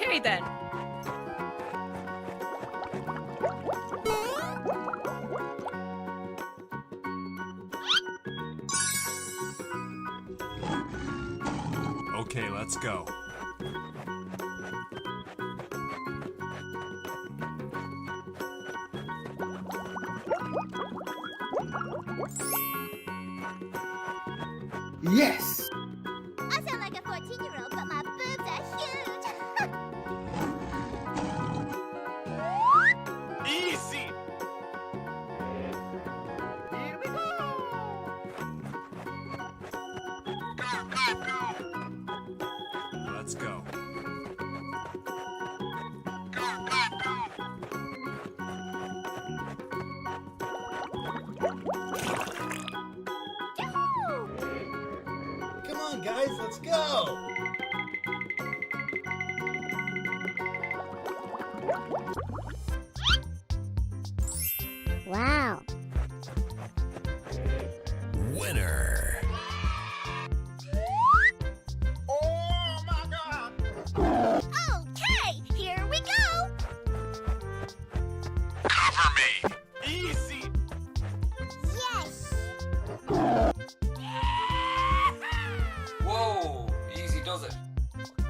Okay then. Okay, let's go. Yes! I sound like a 14-year-old, but my boobs are huge. Easy! Here we go! Let's go. Come on, guys, let's go! Wow. Winner! Oh my god! Okay, here we go. Cover me! Easy! Yes. Whoa! Easy does it.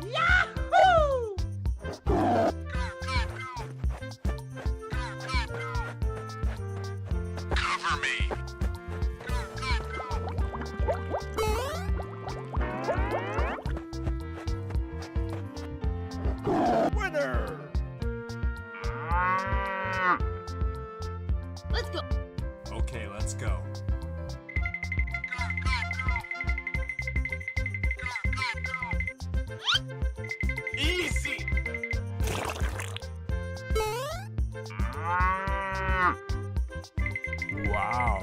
Yahoo! Cover me! Winner! Let's go. Okay, let's go. Easy! Wow.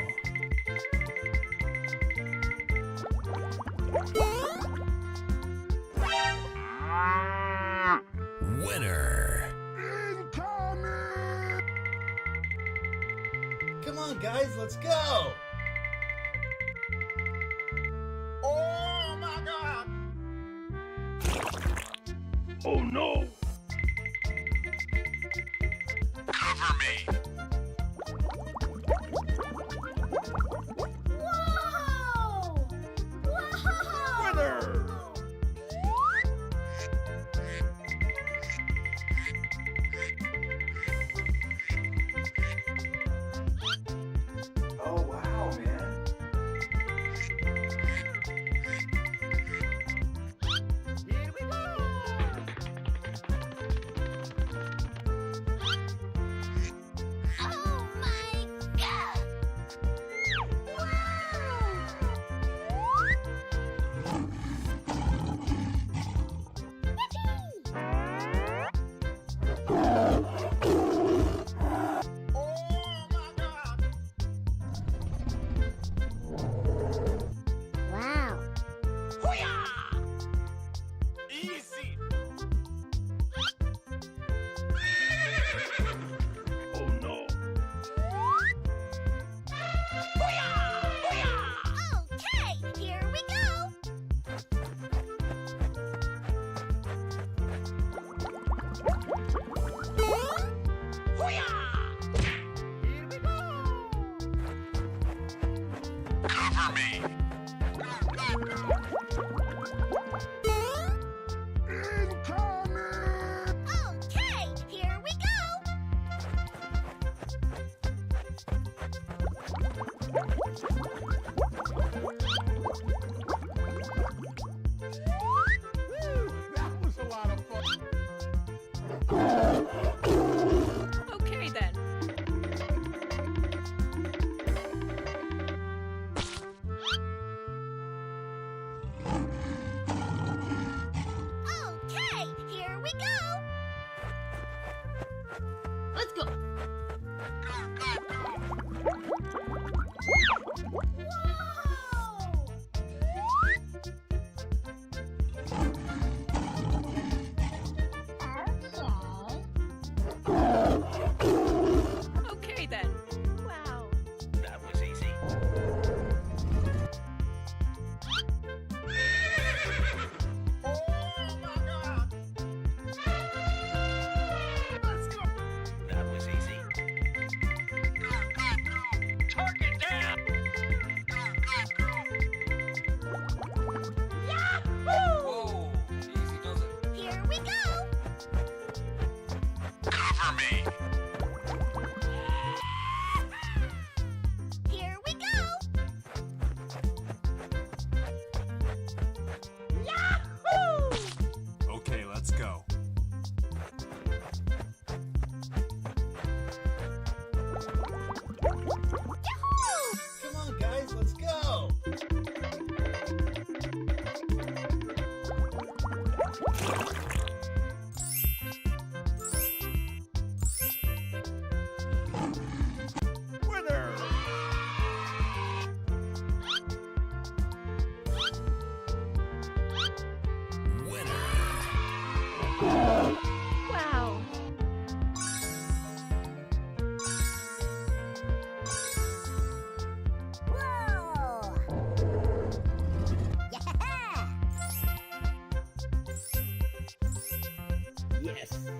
Winner! Come on, guys, let's go! Oh my god! Oh no! Cover me! Whoa! Whoa! Winner! Oh wow, man. Here we go! Oh my god! Oh my god! Wow. Easy! Oh no! Okay, here we go. Here we go! Cover me! Okay, here we go. That was a lot of fun. Okay then. Okay, here we go. Let's go. Okay then. Wow. That was easy. Oh my god. Yes.